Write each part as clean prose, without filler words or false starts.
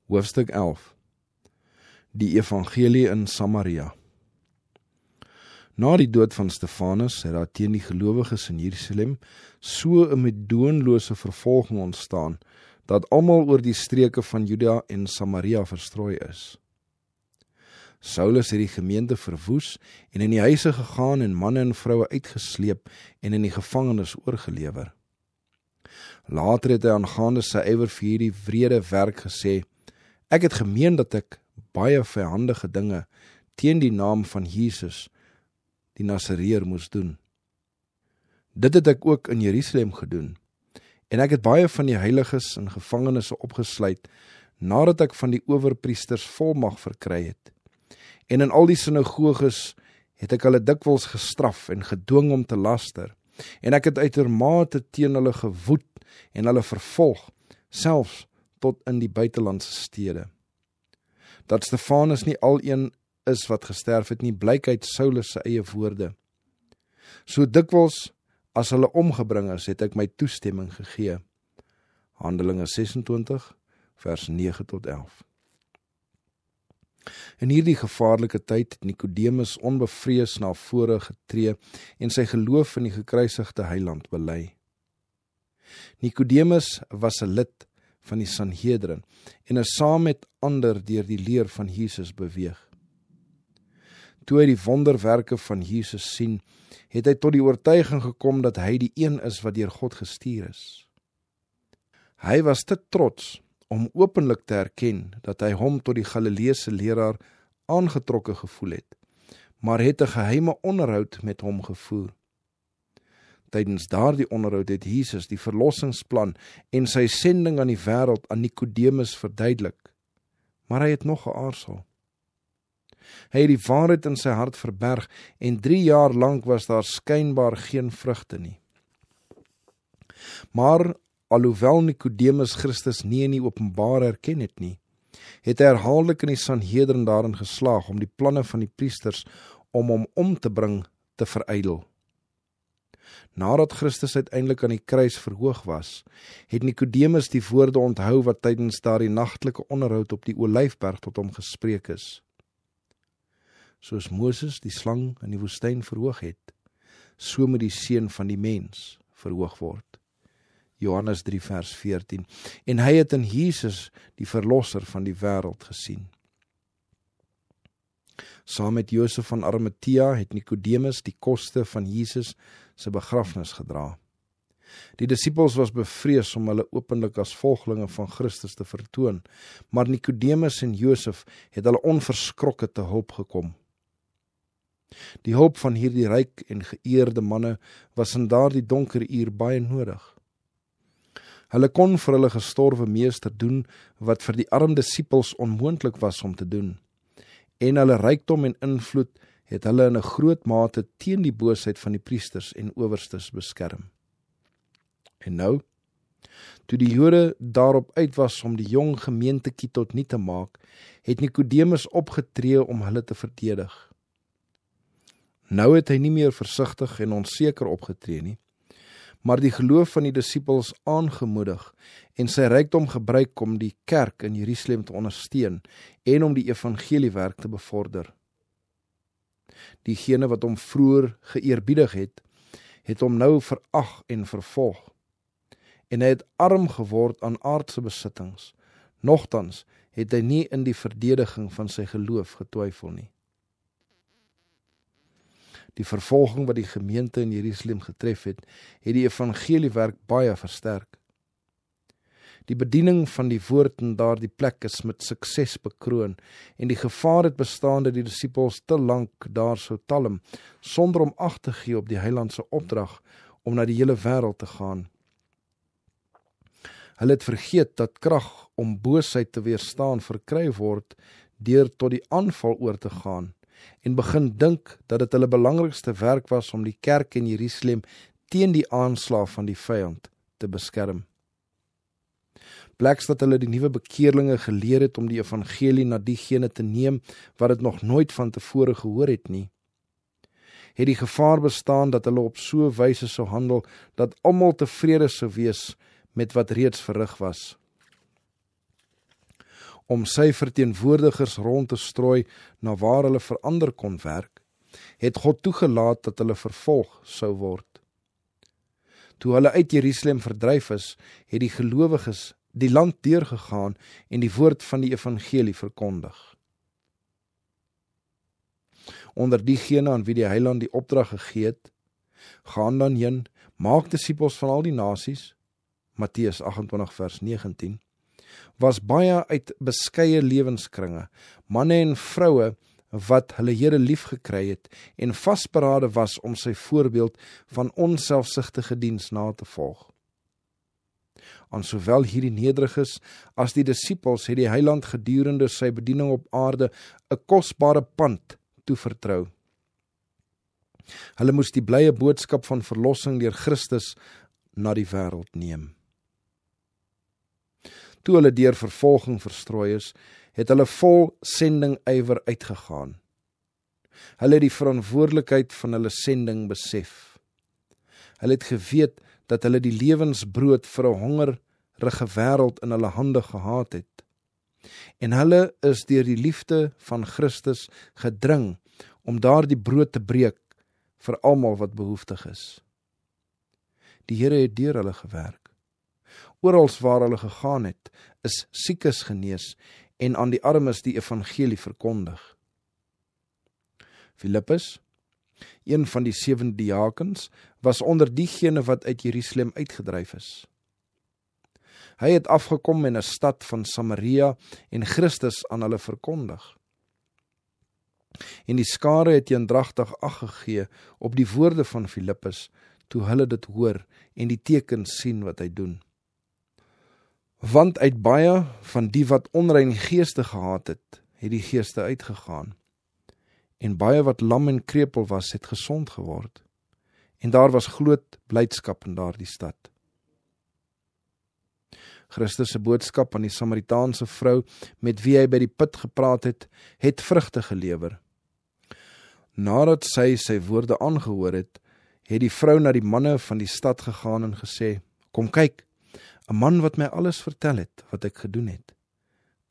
Hoofstuk 11. Die Evangelie in Samaria. Na die dood van Stefanus het daar teen die gelowiges in Jerusalem so 'n meedoenlose vervolging ontstaan, dat almal oor die streke van Juda en Samaria verstrooi is. Saulus het die gemeente verwoes en in die huise gegaan en manne en vroue uitgesleep en in die gevangenis oorgelewer. Later het hy aangaande sy ywer vir hierdie wrede werk gesê: Ek het gemeen dat ek baie vyandige dinge teen die naam van Jesus, die Nasareër, moes doen. Dit het ek ook in Jerusalem gedoen, en ek het baie van die heiliges in gevangenisse opgesluit, nadat ek van die owerpriesters volmag verkry het. En in al die sinagoges het ek hulle dikwels gestraf en gedwing om te laster, en ek het uitermate teen hulle gewoed en hulle vervolg, selfs tot in die buitelandse stede. Dat Stefanus nie al een is wat gesterf het nie, blyk uit Saulus se eie woorde. So dikwels as hulle omgebring is, het ek my toestemming gegee. Handelinge 26, vers 9 tot 11. In hierdie gevaarlike tyd het Nikodemus onbevrees na vore getree en sy geloof in die gekruisigde Heiland bely. Nikodemus was 'n lid van die Sanhedrin en is saam met ander deur die leer van Jesus beweeg. Toe hy die wonderwerke van Jesus sien, het hy tot die oortuiging gekom dat hy die een is wat deur God gestuur is. Hy was te trots om openlik te erken dat hy hom tot die Galileese leraar aangetrokke gevoel het, maar het 'n geheime onderhoud met hom gevoer. Tydens daardie onderhoud het Jesus die verlossingsplan en sy sending aan die wêreld aan Nikodemus verduidelik, maar hy het nog geaarzel. Hy het die waarheid in sy hart verberg en 3 jaar lank was daar skynbaar geen vrugte nie. Maar alhoewel Nikodemus Christus nie in die openbaar erken het nie, het hy herhaaldelik in die Sanhedrin daarin geslaag om die planne van die priesters om hom om te bring te verydel. Nadat Christus uiteindelik aan die kruis verhoog was, het Nikodemus die woorde onthou wat tydens daardie nagtelike onderhoud op die Olyfberg tot hom gespreek is. Soos Moses die slang in die woestyn verhoog het, so moet die seun van die mens verhoog word. Johannes 3 vers 14. En hy het in Jesus die verlosser van die wêreld gesien. Saam met Josef van Arimatea het Nikodemus die koste van Jesus se begrafnis gedra. Die disippels was bevrees om hulle openlik as volgelinge van Christus te vertoon, maar Nikodemus en Josef het hulle onverskrokke te hulp gekom. Die hulp van hierdie ryk en geëerde manne was in daardie donker uur baie nodig. Hulle kon vir hulle gestorwe meester doen wat vir die arm disippels onmoontlik was om te doen, en hulle rykdom en invloed het hulle in 'n groot mate teen die boosheid van die priesters en owerstes beskerm. En nou, toe die Jode daarop uit was om die jong gemeentetjie tot niet te maak, het Nikodemus opgetree om hulle te verdedig. Nou het hy nie meer versigtig en onseker opgetree nie, maar die geloof van die disippels aangemoedig en sy rykdom gebruik om die kerk in Jerusalem te ondersteun en om die evangeliewerk te bevorder. Diegene wat hom vroeër geëerbiedig het, het hom nou verag en vervolg. En hy het arm geword aan aardse besittings. Nogtans het hy nie in die verdediging van sy geloof getwyfel nie. Die vervolging wat die gemeente in Jerusalem getref het die evangeliewerk baie versterk. Die bediening van die woord in daardie plek is met sukses bekroon en die gevaar het bestaan dat die disippels te lank daar sou talm, sonder om ag te gee op die Heiland se opdrag om na die hele wêreld te gaan. Hulle het vergeet dat krag om boosheid te weerstaan verkry word deur tot die aanval oor te gaan en begin dink dat dit hulle belangrikste werk was om die kerk in Jerusalem teen die aanslag van die vyand te beskerm. Bleks dat hulle die nuwe bekeerlinge geleer het om die evangelie na diegene te neem wat dit nog nooit van tevore gehoor het nie, het die gevaar bestaan dat hulle op so 'n wyse sou handel dat almal tevrede sou wees met wat reeds verrig was. om sy verteenwoordigers rond te strooi na waar hulle vir ander kon werk, het God toegelaat dat hulle vervolg sou word. Toe hulle uit Jerusalem verdryf is, het die gelowiges die land deurgegaan en die woord van die evangelie verkondig. Onder diegene aan wie die Heiland die opdrag gegee het, gaan dan heen, maak disippels van al die nasies, Matteus 28 vers 19, was baie uit beskeie lewenskringe, manne en vroue wat hulle Here lief gekry het en vasberade was om sy voorbeeld van onselfsugtige diens na te volg. Aan sowel hierdie nederiges as die disippels het die Heiland gedurende sy bediening op aarde 'n kosbare pand toevertrou. Hulle moes die blye boodskap van verlossing deur Christus na die wêreld neem. Toe hulle deur vervolging verstrooi is, het hulle vol sendingywer uitgegaan. Hulle het die verantwoordelikheid van hulle sending besef. Hulle het geweet dat hulle die lewensbrood vir 'n hongerige wêreld in hulle hande gehad het. En hulle is deur die liefde van Christus gedring om daardie brood te breek vir almal wat behoeftig is. Die Here het deur hulle gewerk. Orals waar hulle gegaan het, is siekes genees en aan die armes die evangelie verkondig. Filippus, een van die 7 diakens, was onder diegene wat uit Jerusalem uitgedryf is. Hy het afgekom in 'n stad van Samaria en Christus aan hulle verkondig. En die skare het eendragtig ag gegee op die woorde van Filippus, toe hulle dit hoor en die tekens sien wat hy doen. Want uit baie van die wat onrein geeste gehad het die geeste uitgegaan. En baie wat lam en krepeel was, het gesond geword. En daar was groot blydskap in daardie stad. Christus se boodskap aan die Samaritaanse vrou, met wie hy by die put gepraat het vrugte gelewer. Nadat sy woorde aangehoor het die vrou na die manne van die stad gegaan en gesê, kom kyk, 'n man wat my alles vertel het, wat ek gedoen het.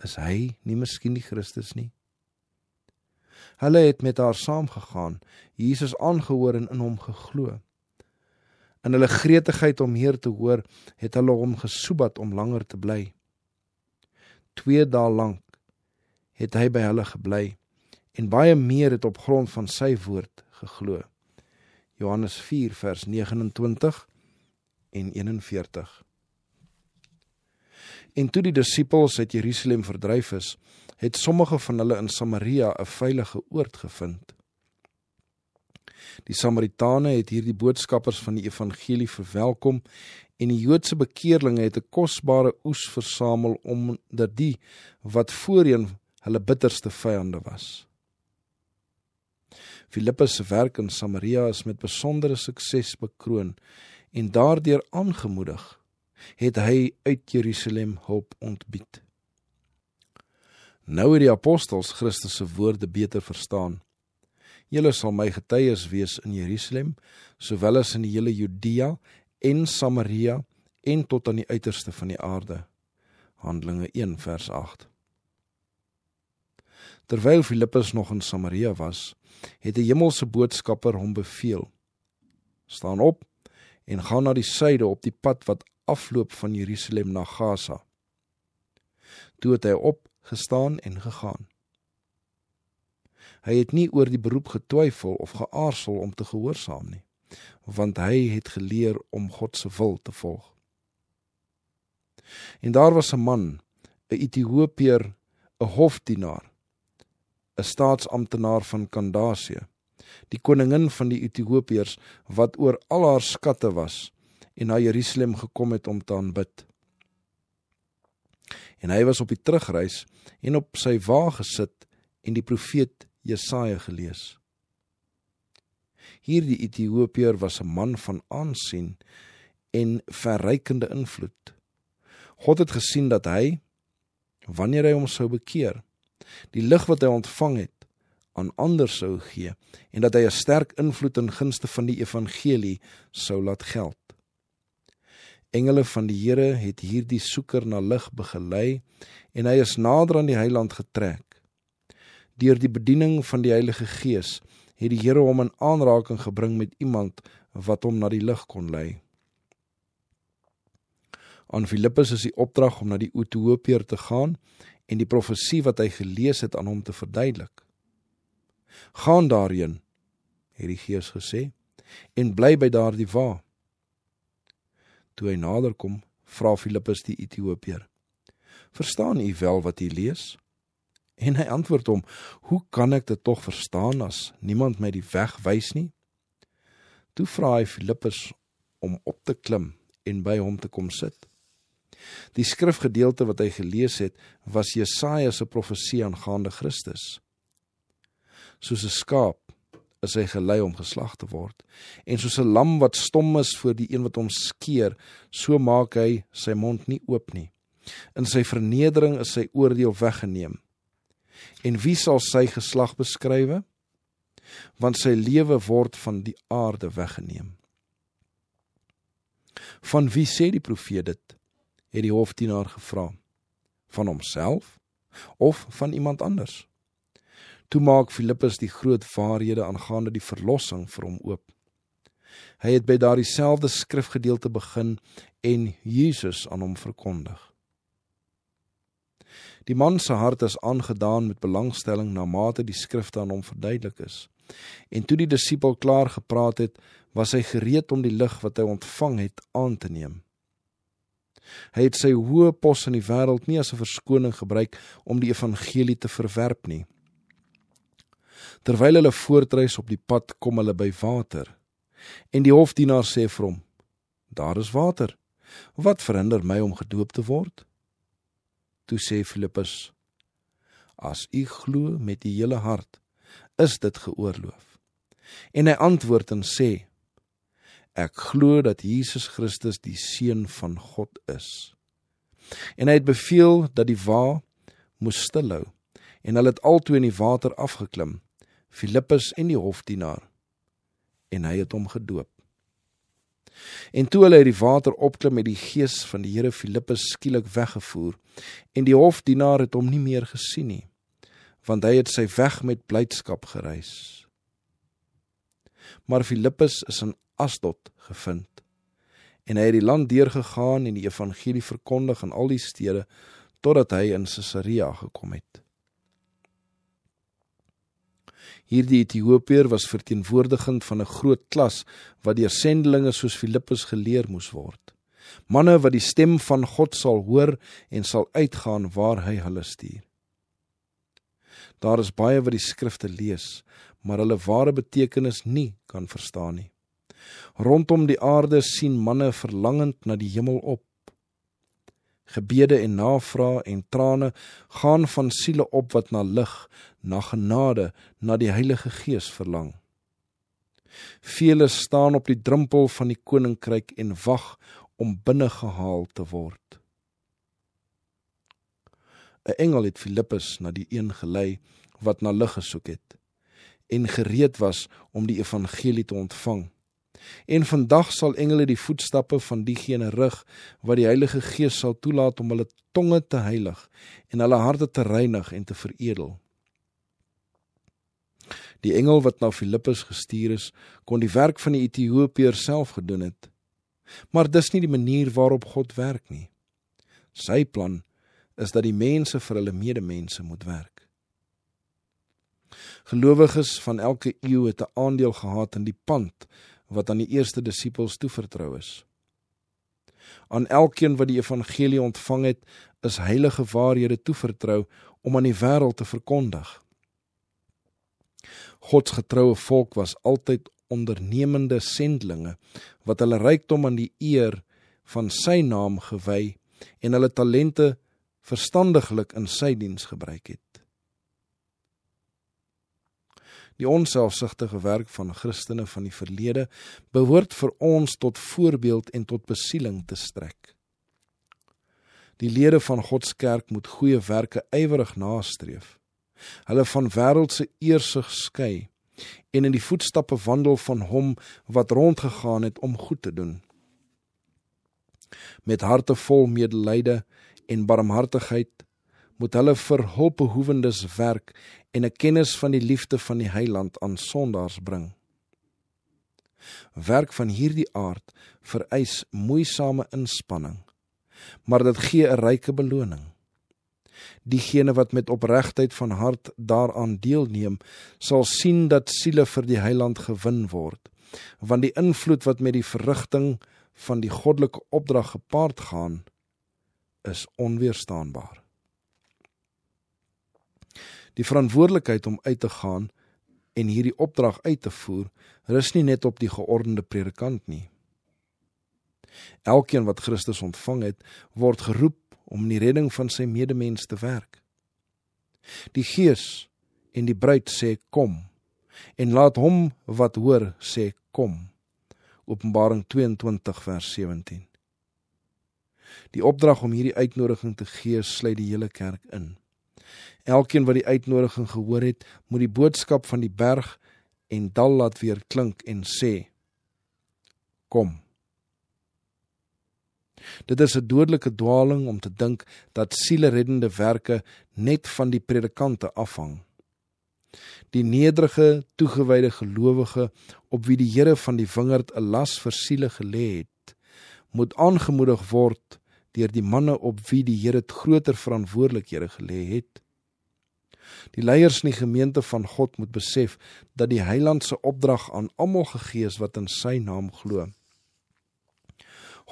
Is hy nie miskien die Christus nie? Hulle het met haar saamgegaan, Jesus aangehoor en in hom geglo. In hulle gretigheid om meer te hoor, het hulle hom gesoebat om langer te bly. 2 dae lank het hy by hulle gebly, en baie meer het op grond van sy woord geglo. Johannes 4 vers 29 en 41. En toe die disippels uit Jerusalem verdryf is, het sommige van hulle in Samaria 'n veilige oord gevind. Die Samaritane het hierdie boodskappers van die evangelie verwelkom en die Joodse bekeerlinge het 'n kosbare oes versamel onder die wat voorheen hulle bitterste vyande was. Filippus se werk in Samaria is met besondere sukses bekroon en daardeur aangemoedig het hy uit Jerusalem hulp ontbied. Nou het die apostels Christus se woorde beter verstaan. Julle sal my getuies wees in Jerusalem, sowel as in die hele Judea en Samaria en tot aan die uiterste van die aarde. Handelinge 1 vers 8. Terwyl Filippus nog in Samaria was, het 'n hemelse boodskapper hom beveel: staan op en gaan na die suide op die pad wat afloop van Jerusalem na Gaza. Toe het hy opgestaan en gegaan. Hy het nie oor die beroep getwyfel of geaarsel om te gehoorsaam nie, want hy het geleer om God se wil te volg. En daar was 'n man, 'n Ethiopiër, 'n hofdienaar, 'n staatsamptenaar van Kandasie, die koningin van die Ethiopiërs, wat oor al haar skatte was en na Jerusalem gekom het om te aanbid. En hy was op die terugreis en op sy wa gesit en die profeet Jesaja gelees. Hierdie Ethiopiër was 'n man van aansien en verrykende invloed. God het gesien dat hy, wanneer hy hom sou bekeer, die lig wat hy ontvang het, aan ander sou gee, en dat hy 'n sterk invloed in gunste van die evangelie sou laat geld. Engele van die Here het hierdie soeker na lig begelei en hy is nader aan die heiland getrek. Deur die bediening van die Heilige Gees het die Here hom in aanraking gebring met iemand wat hom na die lig kon lei. Aan Filippus is die opdrag om na die Ethiopiër te gaan en die profesie wat hy gelees het aan hom te verduidelik. Gaan daarheen, het die Gees gesê, en bly by daardie wa. Toe hy nader kom, vra Filippus die Ethiopiër: Verstaan u wel wat u lees? En hy antwoord hom: Hoe kan ek dit tog verstaan as niemand my die weg wys nie? Toe vra hy Filippus om op te klim en by hom te kom sit. Die skrifgedeelte wat hy gelees het, was Jesaja se profesie aangaande Christus. Soos 'n skaap is hy gelei om geslag te word, en soos 'n lam wat stom is voor die een wat hom skeer, so maak hy sy mond nie oop nie. In sy vernedering is sy oordeel weggeneem. En wie sal sy geslag beskrywe? Want sy lewe word van die aarde weggeneem. Van wie sê die profeet dit? Het die hofdienaar gevra. Van homself of van iemand anders? Toe maak Filippus die groot waarhede aangaande die verlossing vir hom oop. Hy het by daardie selfde skrifgedeelte begin en Jesus aan hom verkondig. Die man se hart is aangedaan met belangstelling na mate die skrifte aan hom verduidelik is. En toe die disipel klaar gepraat het, was hy gereed om die lig wat hy ontvang het aan te neem. Hy het sy hoë pos in die wêreld nie as 'n verskoning gebruik om die evangelie te verwerp nie. Terwyl hulle voortreis op die pad, kom hulle by water. En die hofdienaar sê vir hom: Daar is water. Wat verhinder my om gedoop te word? Toe sê Filippus: As u glo met die hele hart, is dit geoorloof. En hy antwoord en sê: Ek glo dat Jesus Christus die Seun van God is. En hy het beveel dat die wa moes stilhou, en hulle het altoe in die water afgeklim, Filippus en die hofdienaar, en hy het hom gedoop. En toe hulle uit die water opklim, het die Gees van die Here Filippus skielik weggevoer, en die hofdienaar het hom nie meer gesien nie, want hy het sy weg met blydskap gereis. Maar Filippus is in Asdod gevind, en hy het die land deurgegaan en die evangelie verkondig in al die stede, totdat hy in Caesarea gekom het. Hierdie Ethiopiër was verteenwoordigend van 'n groot klas, wat deur sendelinge soos Filippus geleer moes word. Manne wat die stem van God sal hoor en sal uitgaan waar hy hulle stuur. Daar is baie wat die skrifte lees, maar hulle ware betekenis nie kan verstaan nie. Rondom die aarde sien manne verlangend na die hemel op. Gebede en navrae en trane gaan van siele op wat na lig, na genade, na die Heilige Gees verlang. Vele staan op die drempel van die koninkryk en wag om binnegehaal te word. 'n Engel het Filippus na die een gelei wat na lig gesoek het en gereed was om die evangelie te ontvang. En vandag sal engele die voetstappe van diegene rig wat die Heilige Gees sal toelaat om hulle tonge te heilig en hulle harte te reinig en te veredel. Die engel wat na Filippus gestuur is, kon die werk van die Ethiopiër self gedoen het. Maar dis nie die manier waarop God werk nie. Sy plan is dat die mense vir hulle medemense moet werk. Gelowiges van elke eeu het 'n aandeel gehad in die pand wat aan die eerste disippels toevertrou is. Aan elkeen wat die evangelie ontvang het, is heilige waarhede toevertrou om aan die wêreld te verkondig. Gods getroue volk was altyd ondernemende sendlinge, wat hulle rykdom aan die eer van sy naam gewy en hulle talente verstandiglik in sy diens gebruik het. Die onselfsugtige werk van Christene van die verlede behoort vir ons tot voorbeeld en tot besieling te strek. Die lede van Gods kerk moet goeie werke ywerig nastreef, hulle van wêreldse eersug skei en in die voetstappe wandel van hom wat rondgegaan het om goed te doen. Met harte vol medelyde en barmhartigheid moet hulle vir hulpbehoewendes werk en 'n kennis van die liefde van die Heiland aan sondaars bring. Werk van hierdie aard vereis moeisame inspanning, maar dit gee 'n ryke beloning. Diegene wat met opregtheid van hart daaraan deelneem, sal sien dat siele vir die Heiland gewin word, want die invloed wat met die verrigting van die goddelike opdrag gepaard gaan, is onweerstaanbaar. Die verantwoordelikheid om uit te gaan en hierdie opdrag uit te voer, rus nie net op die geordende predikant nie. Elkeen wat Christus ontvang het, word geroep om in die redding van sy medemens te werk. Die Gees en die bruid sê kom, en laat hom wat hoor sê kom. Openbaring 22 vers 17. Die opdrag om hierdie uitnodiging te gee, sluit die hele kerk in. Elkeen wat die uitnodiging gehoor het, moet die boodskap van die berg en dal laat weer klink en sê, kom. Dit is 'n dodelike dwaling om te dink dat sielereddende werke net van die predikante afhang. Die nederige, toegewyde gelowige, op wie die Here van die wingerd 'n las vir siele gelê het, moet aangemoedig word deur die manne op wie die Here groter verantwoordelikhede gelê het. Die leiers in die gemeente van God moet besef dat die Heiland se opdrag aan almal gegee is wat in sy naam glo.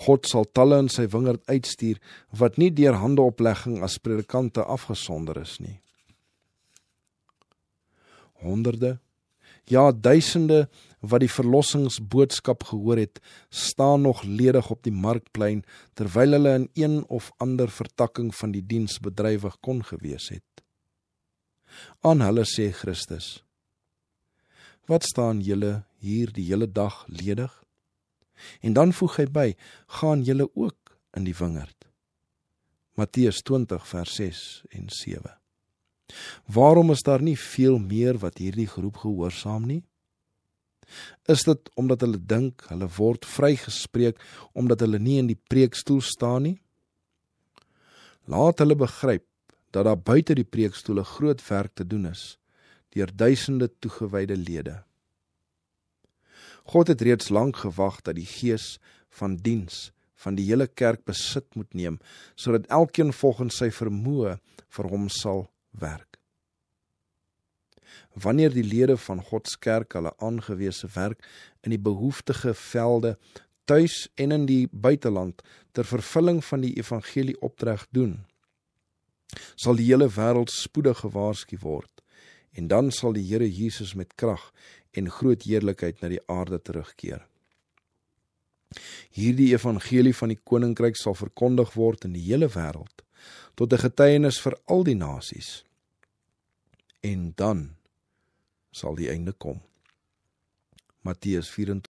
God sal talle in sy wingerd uitstuur wat nie deur handeoplegging as predikante afgesonder is nie. Honderde, ja duisende wat die verlossingsboodskap gehoor het, staan nog ledig op die markplein terwyl hulle in een of ander vertakking van die diens bedrywig kon gewees het. Aan hulle sê Christus, wat staan julle hier die hele dag ledig? En dan voeg hy by, gaan julle ook in die wingerd. Matteus 20 vers 6 en 7. Waarom is daar nie veel meer wat hierdie geroep gehoorsaam nie? Is dit omdat hulle dink hulle word vrygespreek omdat hulle nie in die preekstoel staan nie? Laat hulle begryp dat daar buite die preekstoel 'n groot werk te doen is, deur duisende toegewyde lede. God het reeds lank gewag dat die gees van diens van die hele kerk besit moet neem, sodat elkeen volgens sy vermoë vir hom sal werk. Wanneer die lede van God se kerk hulle aangewese werk in die behoeftige velde, tuis en in die buiteland, ter vervulling van die evangelie opdrag doen, sal die hele wêreld spoedig gewaarsku word, en dan sal die Here Jesus met krag en groot heerlikheid na die aarde terugkeer. Hierdie evangelie van die koninkryk sal verkondig word in die hele wêreld, tot 'n getuienis vir al die nasies. En dan sal die einde kom. Matteus 24